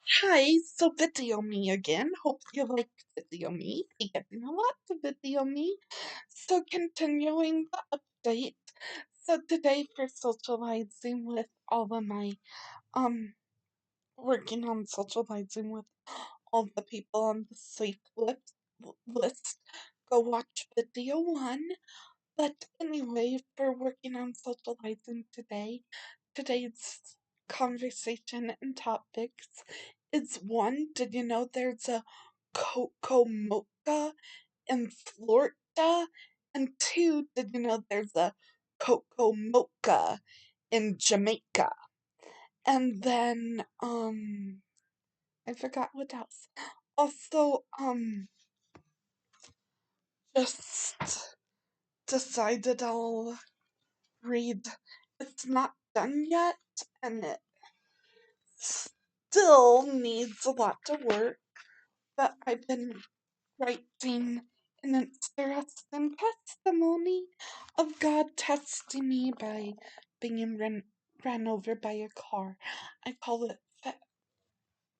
Hi, so video me again. Hope you like video me. You're getting a lot of video me. So continuing the update. So today for socializing with all of my um working on socializing with all the people on the safe list. Go watch video one. But anyway, for working on socializing today, today's conversation and topics is one, did you know there's a Coco Mocha in Florida? And two, did you know there's a Coco Mocha in Jamaica? And then, I forgot what else. Also, just decided I'll read. It's not done yet, and it still needs a lot of work, but I've been writing an interesting testimony of God testing me by being ran over by a car. I call it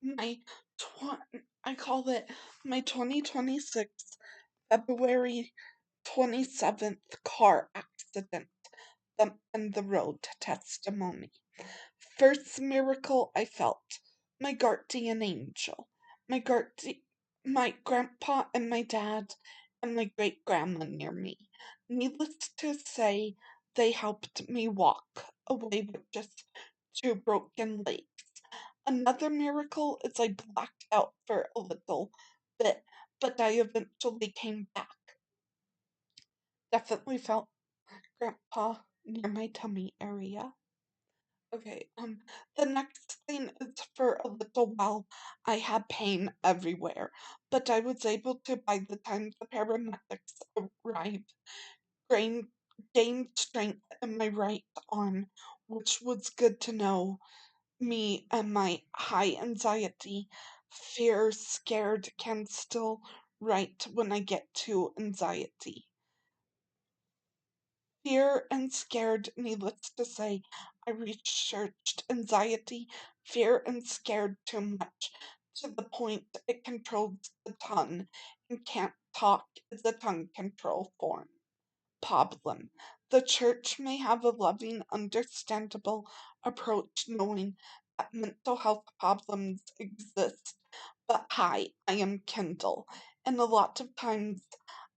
my I call it my 2026 February 27th car accident and the road testimony. First miracle I felt, my guardian angel, my guardian, my grandpa and my dad and my great grandma near me. Needless to say, they helped me walk away with just two broken legs. Another miracle is I blacked out for a little bit, but I eventually came back. Definitely felt grandpa near my tummy area. Okay, the next thing is for a little while I had pain everywhere, but I was able to, by the time the paramedics arrived, gain, gain strength in my right arm, which was good to know. Me and my high anxiety, fear, scared can still write when I get to anxiety. Fear and scared, needless to say, I researched anxiety, fear and scared too much, to the point it controls the tongue, and can't talk is a tongue control form. Problem. The church may have a loving, understandable approach knowing that mental health problems exist, but hi, I am Kindle, and a lot of times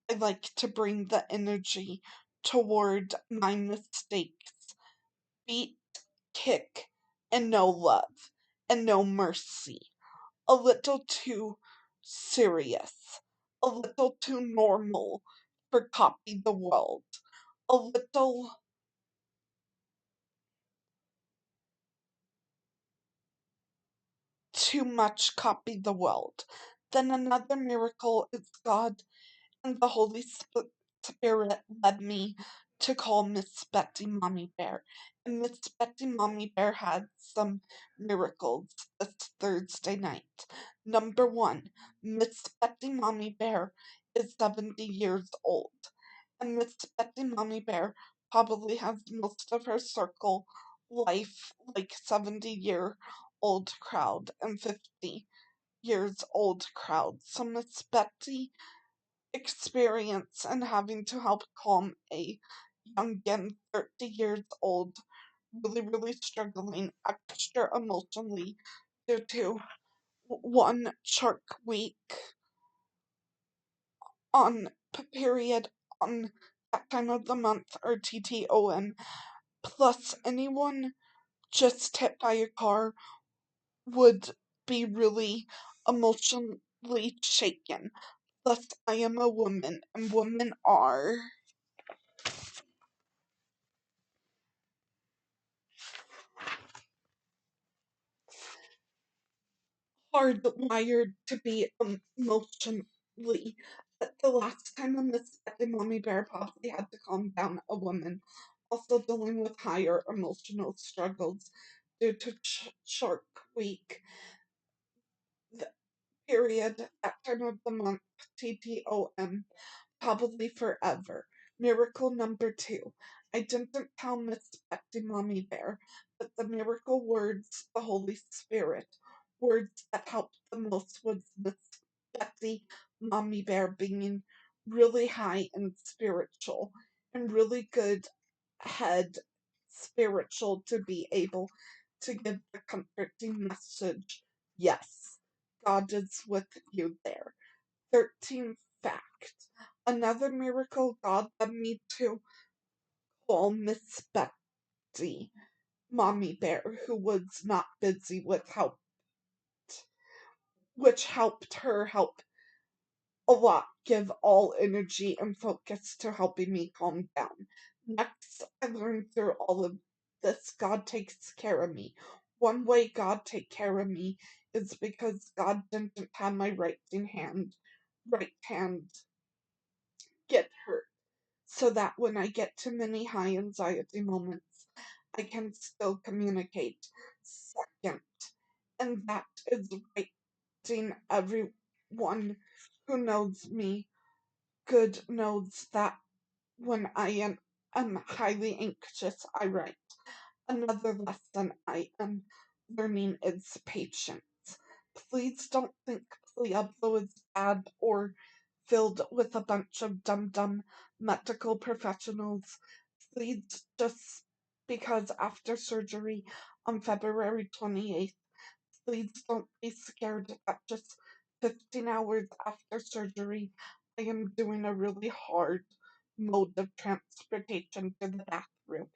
I like to bring the energy toward my mistakes. Beat, kick, and no love, and no mercy. A little too serious, a little too normal for copy the world, a little too much copy the world. Then another miracle is God and the Holy Spirit led me to call Miss Betty Mommy Bear. And Miss Betty Mommy Bear had some miracles this Thursday night. Number one, Miss Betty Mommy Bear is 70 years old. And Miss Betty Mommy Bear probably has most of her circle life like 70-year-old crowd and 50 years old crowd. So Miss Betty experience and having to help calm a young and 30 years old, really struggling extra emotionally due to one shark week on period on that time of the month or TTOM, plus anyone just hit by a car would be really emotionally shaken. Plus, I am a woman, and women are hardwired to be emotionally. But the last time I missed the mommy bear probably had to calm down a woman, also dealing with higher emotional struggles due to Shark Week, the period, that time of the month, TTOM, probably forever. Miracle number two. I didn't tell Miss Betty Mommy Bear, but the miracle words the Holy Spirit words that helped the most was Miss Betsy, Mommy Bear, being really high and spiritual and really good head spiritual to be able to give the comforting message. Yes, God is with you there. 13th fact. Another miracle God led me to call Miss Betsy, Mommy Bear, who was not busy with help, which helped her help a lot, give all energy and focus to helping me calm down. Next, I learned through all of this, God takes care of me. One way God take care of me is because God didn't have my right hand get hurt, so that when I get to many high anxiety moments, I can still communicate. Second, and that is writing. Everyone who knows me good knows that when am highly anxious, I write. Another lesson I am learning is patience. Please don't think Pueblo is bad or filled with a bunch of dumb medical professionals. Please, just because after surgery on February 28th, please don't be scared that just 15 hours after surgery, I am doing a really hard mode of transportation to the bathroom,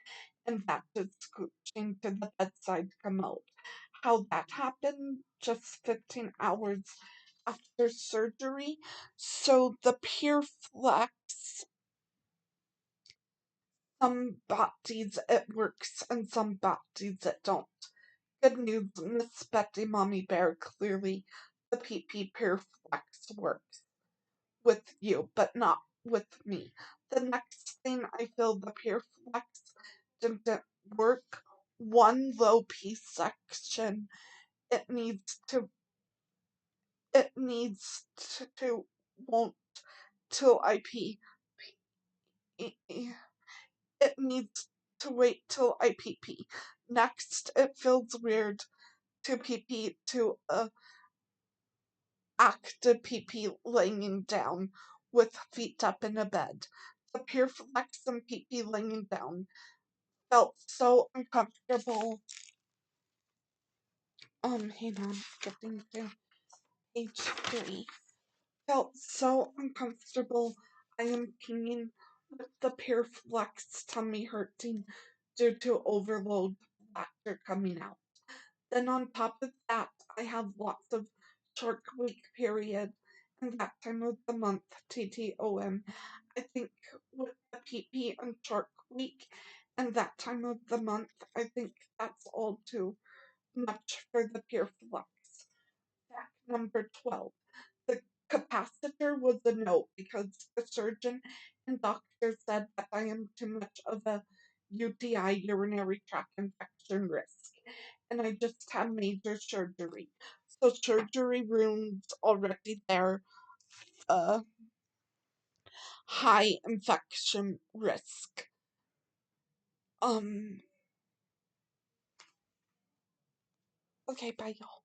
and that is scooching to the bedside commode. How that happened just 15 hours after surgery. So the Pure Flex, some bodies it works and some bodies it don't. Good news, Miss Betty Mommy Bear, clearly the PP Pure Flex works with you, but not with me. The next thing I feel the Pure Flex didn't work. One low P section. It needs to won't till I pee. It needs to wait till I pee pee. Next, it feels weird to pee pee to active pee pee laying down with feet up in a bed. The pure flex and pee pee laying down felt so uncomfortable. Hang on, getting to page 3. Felt so uncomfortable. I am peeing with the pure flex tummy hurting due to overload bladder coming out. Then on top of that, I have lots of short week period, and that time of the month, TTOM. I think with the PP and short week, and that time of the month, I think that's all too much for the Pure Flux. Fact number 12. The capacitor was a no because the surgeon and doctor said that I am too much of a UTI, urinary tract infection risk, and I just had major surgery. So surgery rooms already there, uh, high infection risk. Um, okay, bye y'all.